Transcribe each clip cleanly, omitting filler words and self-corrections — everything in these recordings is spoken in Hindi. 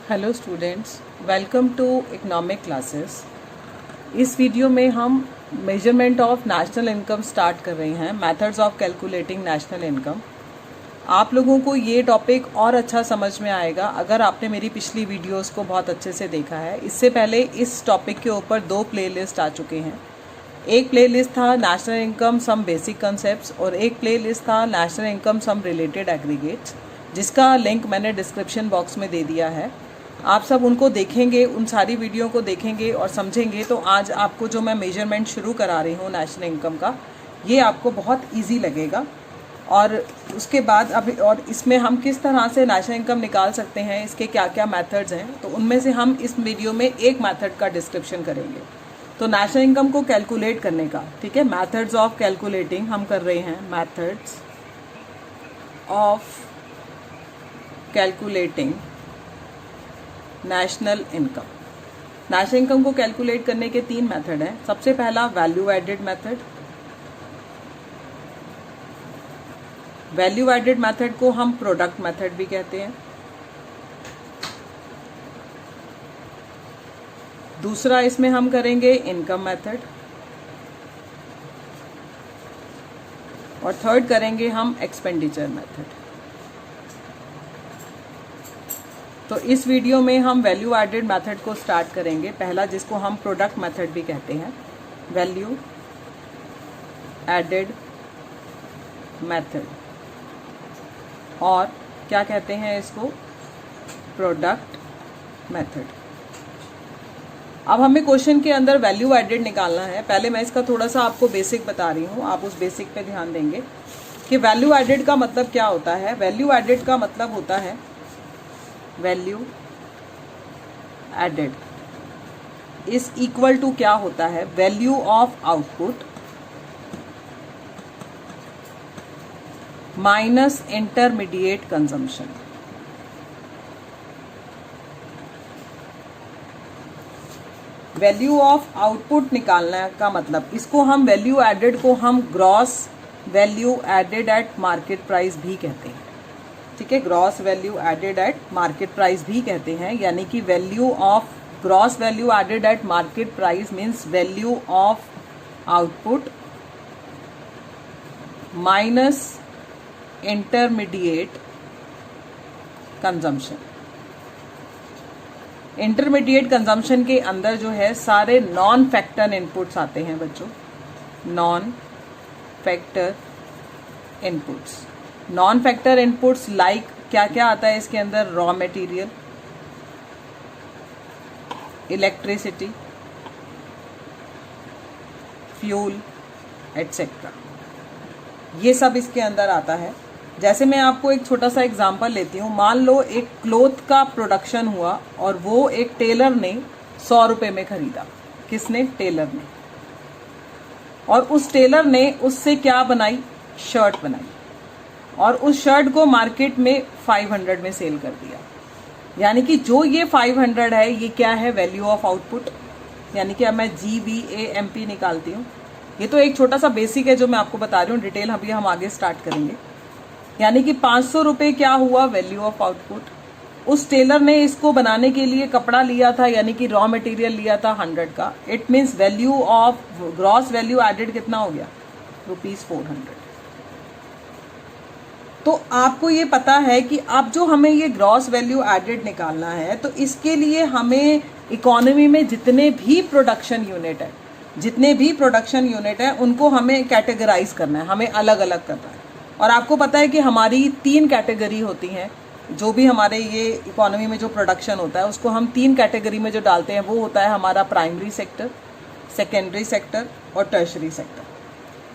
Hello students, welcome to economic classes. इस वीडियो में हम measurement of national income start कर रहे हैं, methods of calculating national income. आप लोगों को ये टॉपिक और अच्छा समझ में आएगा अगर आपने मेरी पिछली वीडियोस को बहुत अच्छे से देखा है। इससे पहले इस टॉपिक के ऊपर 2 प्लेलिस्ट आ चुके हैं। एक प्लेलिस्ट था national income some basic concepts और एक प्लेलिस्ट था national income some related aggregates, जिसका लिंक मैंने डिस्क्रिप्शन बॉक्स में दे दिया है। आप सब उनको देखेंगे, उन सारी वीडियो को देखेंगे और समझेंगे तो आज आपको जो मैं मेजरमेंट शुरू करा रही हूँ नेशनल इनकम का, ये आपको बहुत इजी लगेगा। और उसके बाद और इसमें हम किस तरह से नेशनल इनकम निकाल सकते हैं, इसके क्या क्या मेथड्स हैं, तो उनमें से हम इस वीडियो में एक मेथड का डिस्क्रिप्शन करेंगे। तो नेशनल इनकम को कैलकुलेट करने का, ठीक है, मेथड्स ऑफ कैलकुलेटिंग हम कर रहे हैं। Methods of calculating national income. National income को कैलकुलेट करने के 3 मेथड हैं। सबसे पहला value added method. Value added method को हम प्रोडक्ट मेथड भी कहते हैं। दूसरा इसमें हम करेंगे इनकम मेथड और थर्ड करेंगे हम एक्सपेंडिचर मेथड। तो इस वीडियो में हम वैल्यू एडेड मेथड को स्टार्ट करेंगे, पहला, जिसको हम प्रोडक्ट मेथड भी कहते हैं। वैल्यू एडेड मेथड, और क्या कहते हैं इसको, प्रोडक्ट मेथड। अब हमें क्वेश्चन के अंदर वैल्यू एडेड निकालना है। पहले मैं इसका थोड़ा सा आपको बेसिक बता रही हूँ, आप उस बेसिक पे ध्यान देंगे कि वैल्यू एडेड का मतलब क्या होता है। वैल्यू एडेड का मतलब होता है, value added is equal to क्या होता है, value of output minus intermediate consumption. Value of output निकालने का मतलब, इसको हम वैल्यू एडेड को हम gross value added at market price भी कहते हैं, ठीक है। Gross value added at market price भी कहते हैं, यानी कि value of gross value added at market price means value of output minus intermediate consumption. Intermediate consumption के अंदर जो है सारे नॉन फैक्टर इनपुट्स आते हैं बच्चों, non factor inputs. Non factor inputs like क्या क्या आता है इसके अंदर, raw material, electricity, fuel etcetera, ये सब इसके अंदर आता है। जैसे मैं आपको एक छोटा सा एग्जांपल लेती हूँ। मान लो एक क्लोथ का प्रोडक्शन हुआ और वो एक टेलर ने 100 रुपये में खरीदा। किसने? टेलर ने। और उस टेलर ने उससे क्या बनाई? शर्ट बनाई, और उस शर्ट को मार्केट में 500 में सेल कर दिया। यानी कि जो ये 500 है, ये क्या है? Value of output. यानी कि अब मैं GVAMP निकालती हूँ। ये तो एक छोटा सा बेसिक है जो मैं आपको बता रही हूँ, डिटेल अभी हम आगे स्टार्ट करेंगे। यानी कि 500 रुपये क्या हुआ? Value of output. उस टेलर ने इसको बनाने के लिए कपड़ा लिया था, यानी कि रॉ मटेरियल लिया था 100 का। It means value of gross value added कितना हो गया? ₹400। तो आपको ये पता है कि अब जो हमें ये ग्रॉस वैल्यू एडेड निकालना है, तो इसके लिए हमें इकोनॉमी में जितने भी प्रोडक्शन यूनिट है उनको हमें कैटेगराइज करना है, हमें अलग अलग करना है। और आपको पता है कि हमारी 3 कैटेगरी होती हैं। जो भी हमारे ये इकोनॉमी में जो प्रोडक्शन होता है उसको हम 3 कैटेगरी में जो डालते हैं, वो होता है हमारा प्राइमरी सेक्टर, सेकेंडरी सेक्टर और टर्शरी सेक्टर।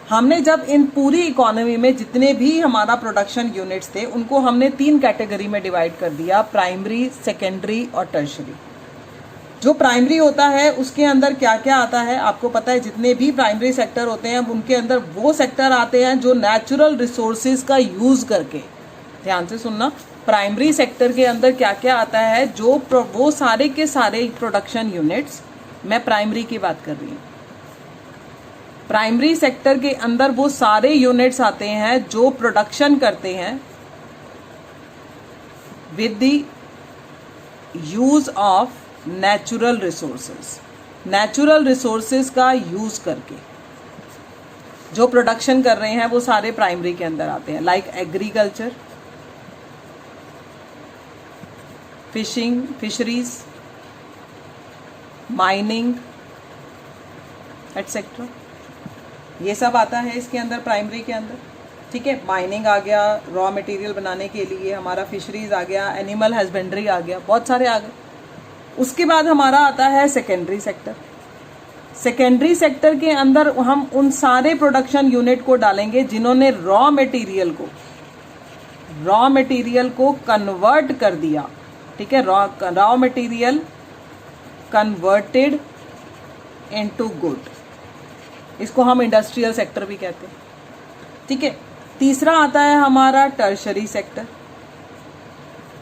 हमने जब इन पूरी इकोनॉमी में जितने भी हमारा प्रोडक्शन यूनिट्स थे उनको हमने 3 कैटेगरी में डिवाइड कर दिया, प्राइमरी, सेकेंडरी और टर्शरी। जो प्राइमरी होता है उसके अंदर क्या क्या आता है आपको पता है। जितने भी प्राइमरी सेक्टर होते हैं उनके अंदर वो सेक्टर आते हैं जो नेचुरल रिसोर्सेज का यूज करके, ध्यान से सुनना, प्राइमरी सेक्टर के अंदर क्या क्या आता है, जो वो सारे के सारे प्रोडक्शन यूनिट्स, मैं प्राइमरी की बात कर रही हूँ। प्राइमरी सेक्टर के अंदर वो सारे यूनिट्स आते हैं जो प्रोडक्शन करते हैं with the use of natural resources, natural resources का यूज करके जो प्रोडक्शन कर रहे हैं वो सारे प्राइमरी के अंदर आते हैं, like agriculture, fishing, fisheries, mining etcetera, ये सब आता है इसके अंदर, प्राइमरी के अंदर। ठीक है, माइनिंग आ गया रॉ मटेरियल बनाने के लिए, हमारा फिशरीज आ गया, एनिमल हस्बेंड्री आ गया, बहुत सारे आ गए। उसके बाद हमारा आता है सेकेंडरी सेक्टर। सेकेंडरी सेक्टर के अंदर हम उन सारे प्रोडक्शन यूनिट को डालेंगे जिन्होंने रॉ मटेरियल को कन्वर्ट कर दिया। ठीक है, raw material converted into good, इसको हम इंडस्ट्रियल सेक्टर भी कहते हैं। ठीक है, तीसरा आता है हमारा टर्शरी सेक्टर।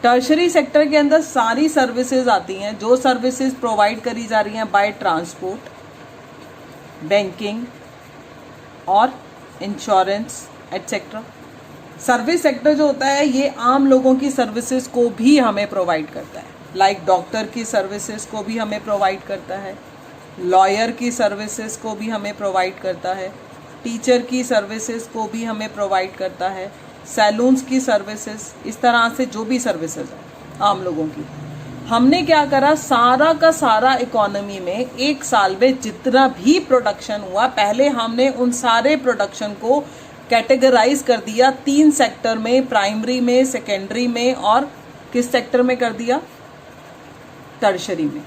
टर्शरी सेक्टर के अंदर सारी सर्विसेज आती हैं जो सर्विसेज प्रोवाइड करी जा रही हैं बाय ट्रांसपोर्ट, बैंकिंग और इंश्योरेंस एटसेट्रा। सर्विस सेक्टर जो होता है ये आम लोगों की सर्विसेज को भी हमें प्रोवाइड करता है, लाइक डॉक्टर की सर्विसेज को भी हमें प्रोवाइड करता है, लॉयर की सर्विसेज को भी हमें प्रोवाइड करता है, टीचर की सर्विसेज को भी हमें प्रोवाइड करता है, सैलून्स की सर्विसेज, इस तरह से जो भी सर्विसेज है आम लोगों की। हमने क्या करा, सारा का सारा इकोनॉमी में एक साल में जितना भी प्रोडक्शन हुआ, पहले हमने उन सारे प्रोडक्शन को कैटेगराइज कर दिया 3 सेक्टर में, प्राइमरी में, सेकेंडरी में और किस सेक्टर में कर दिया, टर्शरी में।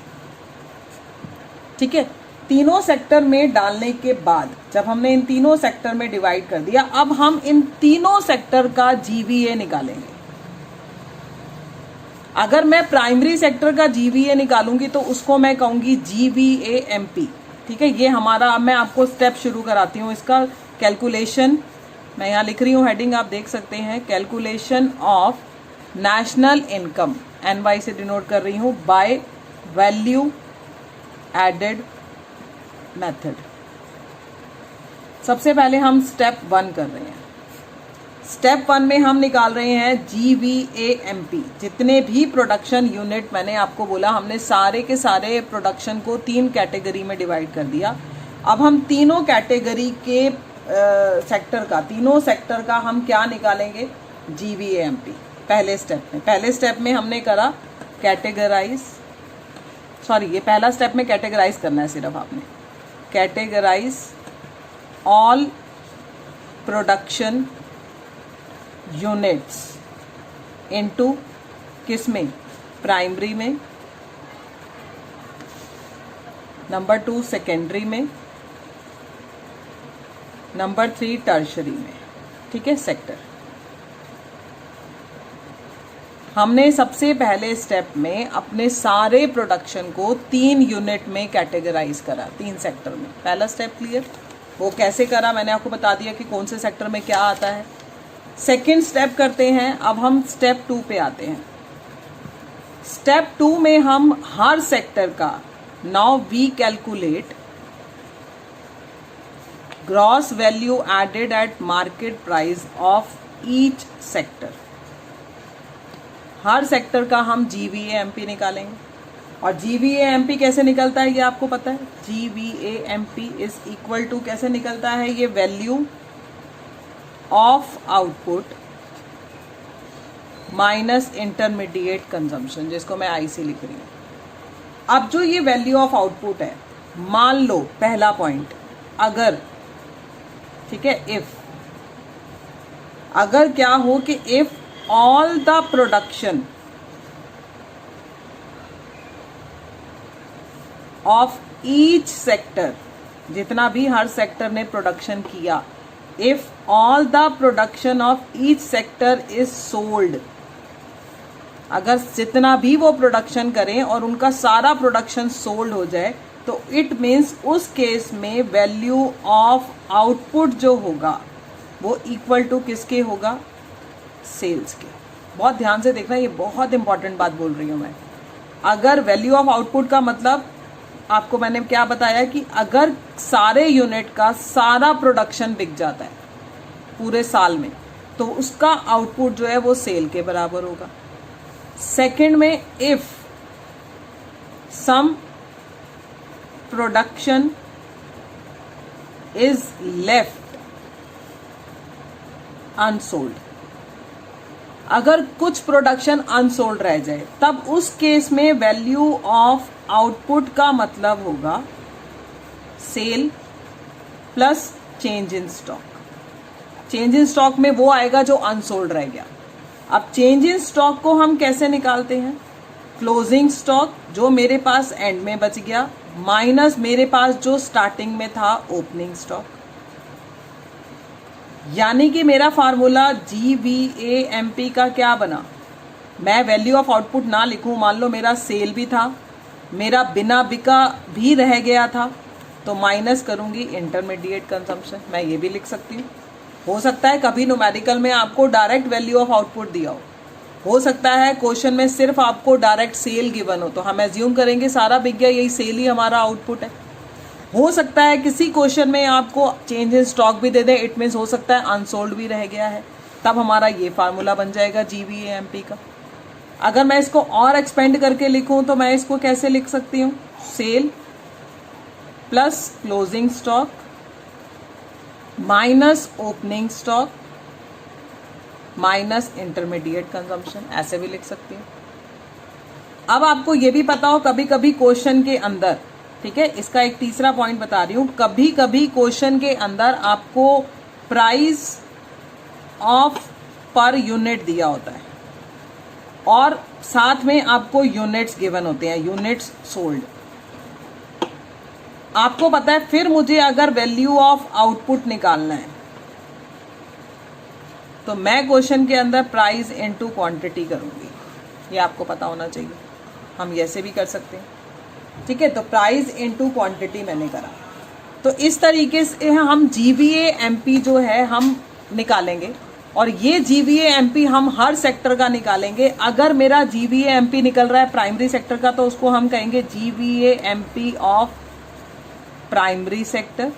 ठीक है, तीनों सेक्टर में डालने के बाद जब हमने इन तीनों सेक्टर में डिवाइड कर दिया, अब हम इन तीनों सेक्टर का जीवीए निकालेंगे। अगर मैं प्राइमरी सेक्टर का जीवीए निकालूंगी तो उसको मैं कहूंगी जीवीएएमपी। ठीक है, ये हमारा, अब मैं आपको स्टेप शुरू कराती हूँ इसका। कैलकुलेशन, मैं यहाँ लिख रही हूँ हेडिंग, आप देख सकते हैं, calculation of national income, NY से डिनोट कर रही हूँ, बाय वैल्यू एडेड मेथड। सबसे पहले हम स्टेप 1 कर रहे हैं। स्टेप 1 में हम निकाल रहे हैं GVAMP। जितने भी प्रोडक्शन यूनिट, मैंने आपको बोला हमने सारे के सारे प्रोडक्शन को 3 कैटेगरी में डिवाइड कर दिया। अब हम तीनों कैटेगरी के तीनों सेक्टर का हम क्या निकालेंगे, GVAMP। पहले स्टेप में हमने करा कैटेगराइज, सॉरी ये पहला स्टेप में कैटेगराइज करना है सिर्फ आपने, categorize all production units into किस में, प्राइमरी में, नंबर 2 सेकेंडरी में, नंबर 3 टर्शरी में। ठीक है, सेक्टर। हमने सबसे पहले स्टेप में अपने सारे प्रोडक्शन को 3 यूनिट में कैटेगराइज करा, 3 सेक्टर में। पहला स्टेप क्लियर, वो कैसे करा मैंने आपको बता दिया कि कौन से सेक्टर में क्या आता है। सेकेंड स्टेप करते हैं, अब हम स्टेप 2 पे आते हैं। स्टेप 2 में हम हर सेक्टर का, now we calculate gross value added at market price of each sector. हर सेक्टर का हम GVAMP निकालेंगे। और GVAMP कैसे निकलता है ये आपको पता है, GVAMP इज इक्वल टू कैसे निकलता है, ये value of output minus intermediate consumption, जिसको मैं IC लिख रही हूं। अब जो ये वैल्यू ऑफ आउटपुट है, मान लो पहला पॉइंट, अगर, ठीक है, इफ, अगर क्या हो कि if all the production of each sector, जितना भी हर सेक्टर ने प्रोडक्शन किया, if all the production of each sector is sold, अगर जितना भी वो प्रोडक्शन करें और उनका सारा प्रोडक्शन सोल्ड हो जाए, तो इट मीन्स उस केस में वैल्यू ऑफ आउटपुट जो होगा वो इक्वल टू किसके होगा, सेल्स के। बहुत ध्यान से देखना, ये बहुत इंपॉर्टेंट बात बोल रही हूँ मैं। अगर वैल्यू ऑफ आउटपुट का मतलब, आपको मैंने क्या बताया कि अगर सारे यूनिट का सारा प्रोडक्शन बिक जाता है पूरे साल में, तो उसका आउटपुट जो है वो सेल के बराबर होगा। सेकंड में, if some production is left unsold, अगर कुछ प्रोडक्शन अनसोल्ड रह जाए तब उस केस में वैल्यू ऑफ आउटपुट का मतलब होगा sale plus change in stock. Change in stock में वो आएगा जो अनसोल्ड रह गया। अब चेंज इन स्टॉक को हम कैसे निकालते हैं? क्लोजिंग स्टॉक जो मेरे पास एंड में बच गया माइनस मेरे पास जो स्टार्टिंग में था ओपनिंग स्टॉक, यानी कि मेरा फार्मूला GVAMP का क्या बना? मैं वैल्यू ऑफ आउटपुट ना लिखूं, मान लो मेरा सेल भी था, मेरा बिना बिका भी रह गया था, तो माइनस करूंगी इंटरमीडिएट कंजम्पशन। मैं ये भी लिख सकती हूँ। हो सकता है कभी न्यूमेरिकल में आपको डायरेक्ट वैल्यू ऑफ आउटपुट दिया हो सकता है क्वेश्चन में सिर्फ आपको डायरेक्ट सेल गिवन हो, तो हम एज्यूम करेंगे सारा बिक गया, यही सेल ही हमारा आउटपुट है। हो सकता है किसी क्वेश्चन में आपको चेंज इन स्टॉक भी दे दे, इट मीन्स हो सकता है अनसोल्ड भी रह गया है, तब हमारा ये फार्मूला बन जाएगा GVAMP का। अगर मैं इसको और एक्सपेंड करके लिखूं तो मैं इसको कैसे लिख सकती हूँ? Sale plus closing stock minus opening stock minus intermediate consumption, ऐसे भी लिख सकती हूँ। अब आपको ये भी पता हो कभी कभी क्वेश्चन के अंदर, ठीक है, इसका एक तीसरा पॉइंट बता रही हूँ, कभी कभी क्वेश्चन के अंदर आपको प्राइस ऑफ पर यूनिट दिया होता है और साथ में आपको यूनिट्स गिवन होते हैं, यूनिट्स सोल्ड। आपको पता है फिर मुझे अगर वैल्यू ऑफ आउटपुट निकालना है तो मैं क्वेश्चन के अंदर प्राइस इनटू क्वांटिटी करूंगी, ये आपको पता होना चाहिए। हम ऐसे भी कर सकते हैं, ठीक है। तो प्राइस इनटू क्वांटिटी मैंने करा, तो इस तरीके से हम GVAMP जो है हम निकालेंगे और ये GVAMP हम हर सेक्टर का निकालेंगे। अगर मेरा GVAMP निकल रहा है प्राइमरी सेक्टर का तो उसको हम कहेंगे GVAMP ऑफ प्राइमरी सेक्टर।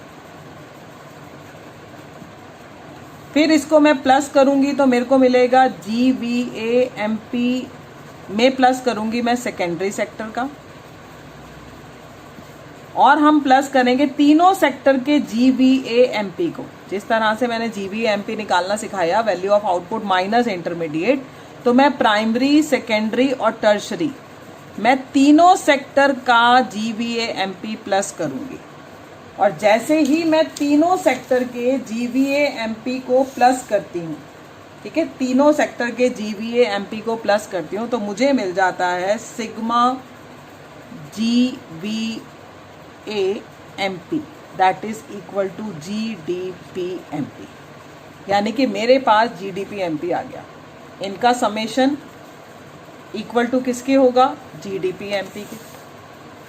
फिर इसको मैं प्लस करूंगी तो मेरे को मिलेगा GVAMP में प्लस करूंगी मैं सेकेंडरी सेक्टर का, और हम प्लस करेंगे तीनों सेक्टर के GVAMP को। जिस तरह से मैंने GVAMP निकालना सिखाया value of output minus intermediate, तो मैं प्राइमरी सेकेंडरी और टर्शरी मैं तीनों सेक्टर का GVAMP प्लस करूंगी। और जैसे ही मैं तीनों सेक्टर के GVAMP को प्लस करती हूँ, ठीक है, तीनों सेक्टर के GVAMP को प्लस करती हूँ तो मुझे मिल जाता है sigma GVAMP that is equal to GDPMP, यानी कि मेरे पास GDPMP आ गया। इनका समेशन इक्वल टू किसके होगा? GDPMP के।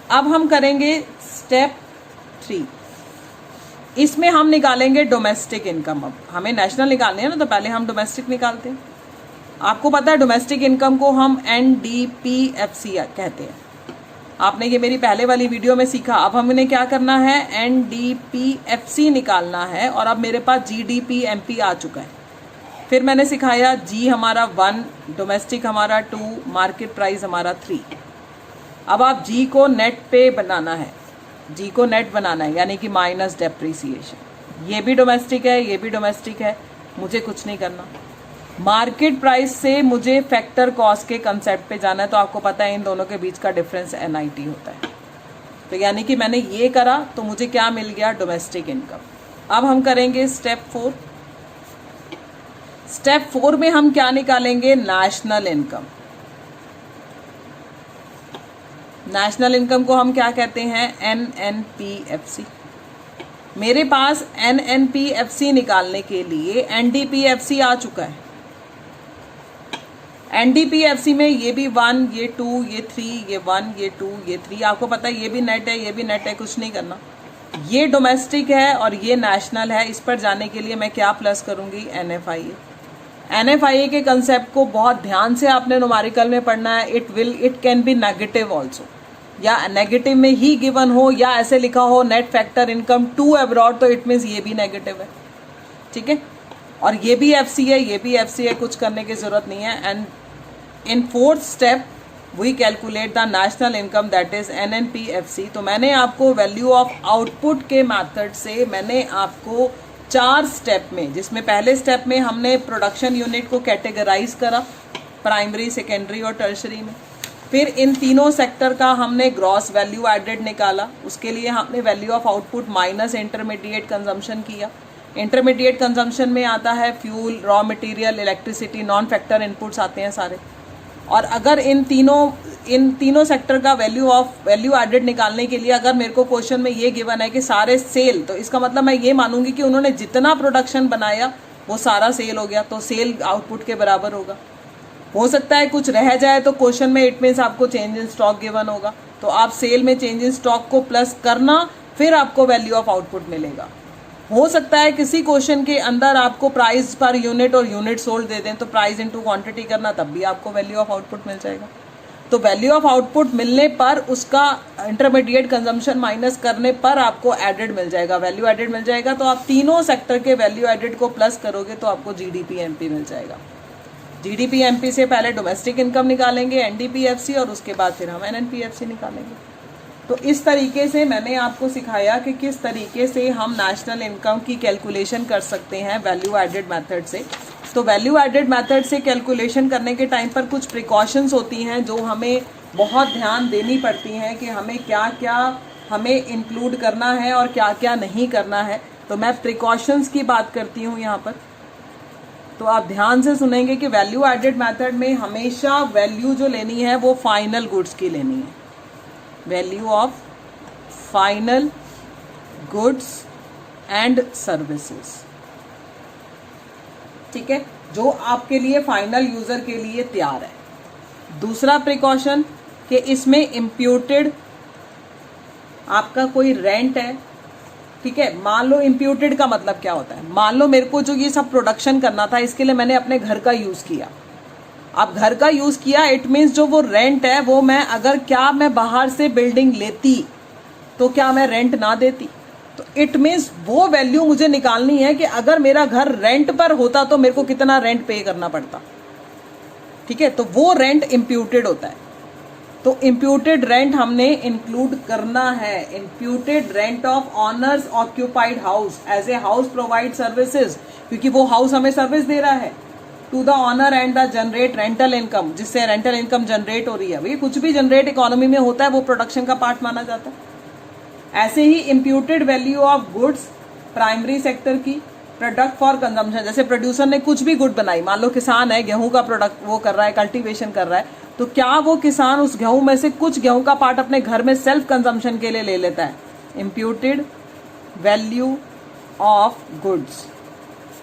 अब हम करेंगे स्टेप 3, इसमें हम निकालेंगे डोमेस्टिक इनकम। अब हमें नेशनल निकालनी है ना, तो पहले हम डोमेस्टिक निकालते हैं। आपको पता है डोमेस्टिक इनकम को हम NDPFC कहते हैं, आपने ये मेरी पहले वाली वीडियो में सीखा। अब हमने क्या करना है? NDPFC निकालना है, और अब मेरे पास GDPMP आ चुका है। फिर मैंने सिखाया G हमारा 1, डोमेस्टिक हमारा 2, मार्केट प्राइस हमारा 3। अब आप G को नेट पे बनाना है, G को नेट बनाना है, यानी कि माइनस डेप्रिसिएशन। ये भी डोमेस्टिक है, ये भी डोमेस्टिक है, मुझे कुछ नहीं करना। मार्केट प्राइस से मुझे फैक्टर कॉस्ट के कंसेप्ट पे जाना है, तो आपको पता है इन दोनों के बीच का डिफरेंस NIT होता है। तो यानी कि मैंने ये करा तो मुझे क्या मिल गया? Domestic income. अब हम करेंगे स्टेप 4। स्टेप 4 में हम क्या निकालेंगे? National income. नेशनल इनकम को हम क्या कहते हैं? NNPFC। मेरे पास NNPFC निकालने के लिए NDPFC आ चुका है। NDPFC में ये भी 1, ये 2, ये 3, ये 1, ये 2, ये 3, आपको पता है ये भी नेट है, ये भी नेट है, कुछ नहीं करना। ये डोमेस्टिक है और ये नेशनल है। इस पर जाने के लिए मैं क्या प्लस करूंगी? NFIA। NFIA के कंसेप्ट को बहुत ध्यान से आपने न्यूमेरिकल में पढ़ना है। It can be negative also, या नेगेटिव में ही गिवन हो, या ऐसे लिखा हो net factor income to abroad, तो इट मीन्स ये भी नेगेटिव है, ठीक है। और ये भी FC है, ये भी FC है, कुछ करने की जरूरत नहीं है। And in 4th step we calculate the national income that is NNPFC। तो मैंने आपको वैल्यू ऑफ आउटपुट के मेथड से मैंने आपको 4 स्टेप में, जिसमें पहले स्टेप में हमने प्रोडक्शन यूनिट को कैटेगराइज करा प्राइमरी, सेकेंडरी और टर्शरी में। फिर इन तीनों सेक्टर का हमने ग्रॉस वैल्यू एडेड निकाला, उसके लिए हमने value of output minus intermediate consumption किया। इंटरमीडिएट कंजम्पशन में आता है fuel, raw material, electricity, non factor inputs आते हैं सारे। और अगर इन तीनों सेक्टर का वैल्यू एडेड निकालने के लिए अगर मेरे को क्वेश्चन में ये गिवन है कि सारे सेल, तो इसका मतलब मैं ये मानूंगी कि उन्होंने जितना प्रोडक्शन बनाया वो सारा सेल हो गया, तो सेल आउटपुट के बराबर होगा। हो सकता है कुछ रह जाए तो क्वेश्चन में इट मीन्स आपको चेंज इन स्टॉक गिवन होगा, तो आप सेल में चेंज इन स्टॉक को प्लस करना, फिर आपको वैल्यू ऑफ आउटपुट मिलेगा। हो सकता है किसी क्वेश्चन के अंदर आपको प्राइस पर यूनिट और यूनिट सोल्ड दे दें, तो प्राइस इनटू क्वांटिटी करना, तब भी आपको वैल्यू ऑफ आउटपुट मिल जाएगा। तो वैल्यू ऑफ आउटपुट मिलने पर उसका इंटरमीडिएट कंजम्पशन माइनस करने पर आपको एडेड मिल जाएगा, वैल्यू एडेड मिल जाएगा। तो आप तीनों सेक्टर के वैल्यू एडेड को प्लस करोगे तो आपको GDP-MP मिल जाएगा। GDP-MP से पहले डोमेस्टिक इनकम निकालेंगे NDPFC, और उसके बाद फिर हम NNPFC निकालेंगे। तो इस तरीके से मैंने आपको सिखाया कि किस तरीके से हम नेशनल इनकम की कैलकुलेशन कर सकते हैं वैल्यू एडेड मेथड से। तो वैल्यू एडेड मेथड से कैलकुलेशन करने के टाइम पर कुछ प्रिकॉशंस होती हैं जो हमें बहुत ध्यान देनी पड़ती हैं कि हमें क्या क्या हमें इंक्लूड करना है और क्या क्या नहीं करना है। तो मैं प्रिकॉशंस की बात करती हूँ यहाँ पर, तो आप ध्यान से सुनेंगे कि वैल्यू एडेड मेथड में हमेशा वैल्यू जो लेनी है वो फाइनल गुड्स की लेनी है, value of final goods and services, ठीक है, जो आपके लिए फाइनल यूजर के लिए तैयार है। दूसरा प्रिकॉशन कि इसमें इम्प्यूटेड आपका कोई रेंट है, ठीक है। मान लो इम्प्यूटेड का मतलब क्या होता है, मान लो मेरे को जो ये सब प्रोडक्शन करना था इसके लिए मैंने अपने घर का यूज किया। अब घर का यूज किया इट मीन्स जो वो रेंट है वो मैं अगर क्या मैं बाहर से बिल्डिंग लेती तो क्या मैं रेंट ना देती, तो इट मीन्स वो वैल्यू मुझे निकालनी है कि अगर मेरा घर रेंट पर होता तो मेरे को कितना रेंट पे करना पड़ता, ठीक है। तो वो रेंट इम्प्यूटेड होता है। तो इम्प्यूटेड रेंट हमने इंक्लूड करना है। Imputed rent of owners occupied house as a house provide services, क्योंकि वो हाउस हमें सर्विस दे रहा है, to the owner and the generate rental income, जिससे रेंटल इनकम जनरेट हो रही है। भाई कुछ भी जनरेट इकोनॉमी में होता है वो प्रोडक्शन का पार्ट माना जाता है। ऐसे ही imputed value of goods primary sector की, प्रोडक्ट फॉर कंजम्पशन, जैसे प्रोड्यूसर ने कुछ भी गुड बनाई, मान लो किसान है गेहूं का प्रोडक्ट वो कर रहा है, कल्टीवेशन कर रहा है, तो क्या वो किसान उस गेहूं में से कुछ गेहूं का पार्ट अपने घर में सेल्फ कंजम्पशन के लिए ले लेता है, इम्प्यूटेड वैल्यू ऑफ गुड्स।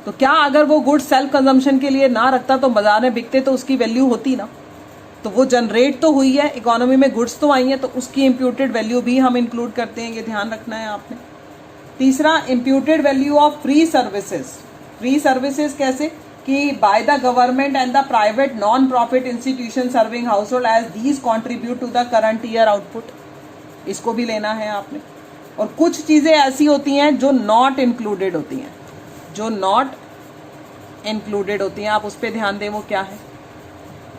तो क्या अगर वो गुड्स सेल्फ कंजम्पशन के लिए ना रखता तो बाजार में बिकते तो उसकी वैल्यू होती ना, तो वो जनरेट तो हुई है, इकोनॉमी में गुड्स तो आई हैं, तो उसकी इम्प्यूटेड वैल्यू भी हम इंक्लूड करते हैं, ये ध्यान रखना है आपने। तीसरा imputed value of free services. Free services कैसे कि by the government and the private non profit institution serving household as these contribute to the current year output, इसको भी लेना है आपने। और कुछ चीजें ऐसी होती हैं जो नॉट इंक्लूडेड होती हैं, जो नॉट इंक्लूडेड होती हैं, आप उस पर ध्यान दें। वो क्या है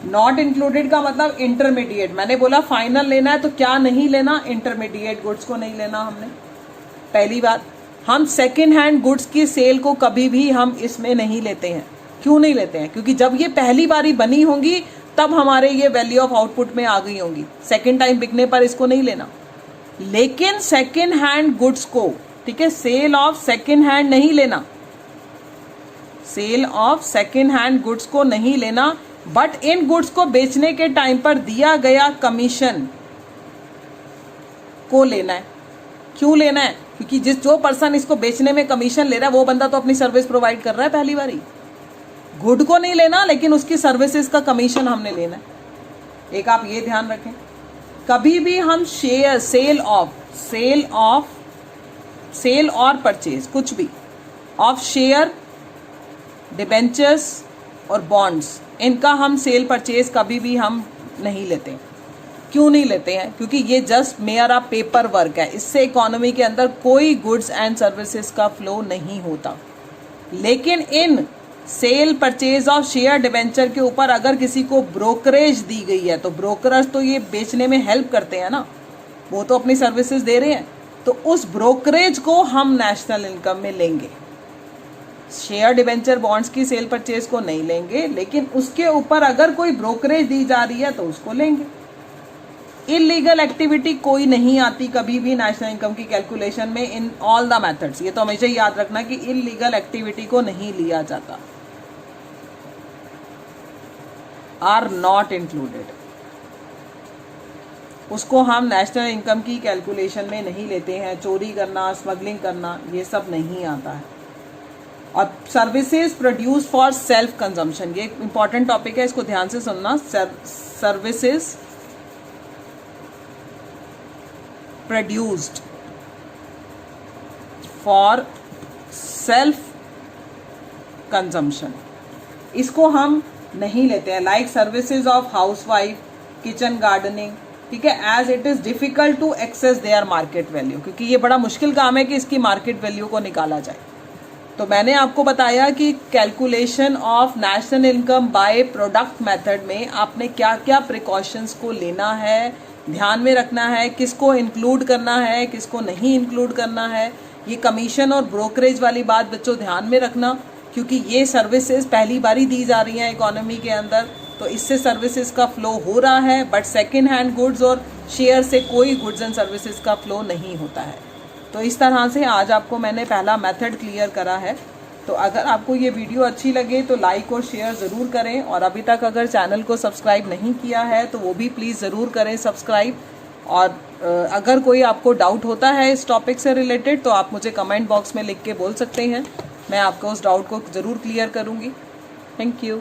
नॉट इंक्लूडेड का मतलब? इंटरमीडिएट। मैंने बोला फाइनल लेना है तो क्या नहीं लेना, इंटरमीडिएट गुड्स को नहीं लेना हमने। पहली बात, हम सेकेंड हैंड गुड्स की सेल को कभी भी हम इसमें नहीं लेते हैं। क्यों नहीं लेते हैं? क्योंकि जब ये पहली बारी बनी होंगी तब हमारे ये वैल्यू ऑफ आउटपुट में आ गई होंगी, सेकेंड टाइम बिकने पर इसको नहीं लेना। लेकिन सेकेंड हैंड गुड्स को, ठीक है, सेल ऑफ सेकेंड हैंड नहीं लेना, sale of second hand goods को नहीं लेना, बट इन गुड्स को बेचने के टाइम पर दिया गया कमीशन को लेना है। क्यों लेना है? क्योंकि जो पर्सन इसको बेचने में कमीशन ले रहा है वो बंदा तो अपनी सर्विस प्रोवाइड कर रहा है पहली बारी। गुड को नहीं लेना लेकिन उसकी सर्विसेज का कमीशन हमने लेना है। एक आप ये ध्यान रखें, कभी भी हम शेयर सेल और परचेज कुछ भी ऑफ शेयर, डिबेंचर्स और बॉन्ड्स, इनका हम सेल परचेज कभी भी हम नहीं लेते। क्यों नहीं लेते हैं? क्योंकि ये जस्ट मेरा पेपर वर्क है, इससे इकोनॉमी के अंदर कोई गुड्स एंड सर्विसेज का फ्लो नहीं होता। लेकिन in sale purchase of share debenture के ऊपर अगर किसी को ब्रोकरेज दी गई है, तो ब्रोकर्स तो ये बेचने में हेल्प करते हैं ना, वो तो अपनी सर्विसेज दे रहे हैं, तो उस ब्रोकरेज को हम नेशनल इनकम में लेंगे। शेयर डिबेंचर बॉन्ड्स की सेल परचेज को नहीं लेंगे, लेकिन उसके ऊपर अगर कोई ब्रोकरेज दी जा रही है तो उसको लेंगे। इलीगल एक्टिविटी कोई नहीं आती कभी भी नेशनल इनकम की कैलकुलेशन में इन ऑल द मेथड्स। ये तो हमेशा याद रखना कि इलीगल एक्टिविटी को नहीं लिया जाता, आर नॉट इंक्लूडेड। उसको हम नेशनल इनकम की कैलकुलेशन में नहीं लेते हैं। चोरी करना, स्मगलिंग करना, ये सब नहीं आता है। और services produce for self consumption, ये इंपॉर्टेंट टॉपिक है, इसको ध्यान से सुनना। Services produced for self consumption, इसको हम नहीं लेते हैं। Like services of housewife, kitchen gardening, ठीक है, as it is difficult to access their market value, क्योंकि ये बड़ा मुश्किल काम है कि इसकी मार्केट वैल्यू को निकाला जाए। तो मैंने आपको बताया कि calculation of national income by product method में आपने क्या क्या प्रिकॉशंस को लेना है, ध्यान में रखना है, किसको इंक्लूड करना है, किसको नहीं इंक्लूड करना है। ये कमीशन और ब्रोकरेज वाली बात बच्चों ध्यान में रखना, क्योंकि ये सर्विसेज पहली बारी दी जा रही हैं इकोनॉमी के अंदर, तो इससे सर्विसेज का फ्लो हो रहा है, बट सेकेंड हैंड गुड्स और शेयर से कोई गुड्स एंड सर्विसेज का फ्लो नहीं होता है। तो इस तरह से आज आपको मैंने पहला मेथड क्लियर करा है। तो अगर आपको ये वीडियो अच्छी लगे तो लाइक और शेयर ज़रूर करें, और अभी तक अगर चैनल को सब्सक्राइब नहीं किया है तो वो भी प्लीज़ ज़रूर करें सब्सक्राइब। और अगर कोई आपको डाउट होता है इस टॉपिक से रिलेटेड तो आप मुझे कमेंट बॉक्स में लिख के बोल सकते हैं, मैं आपको उस डाउट को ज़रूर क्लियर करूँगी। Thank you.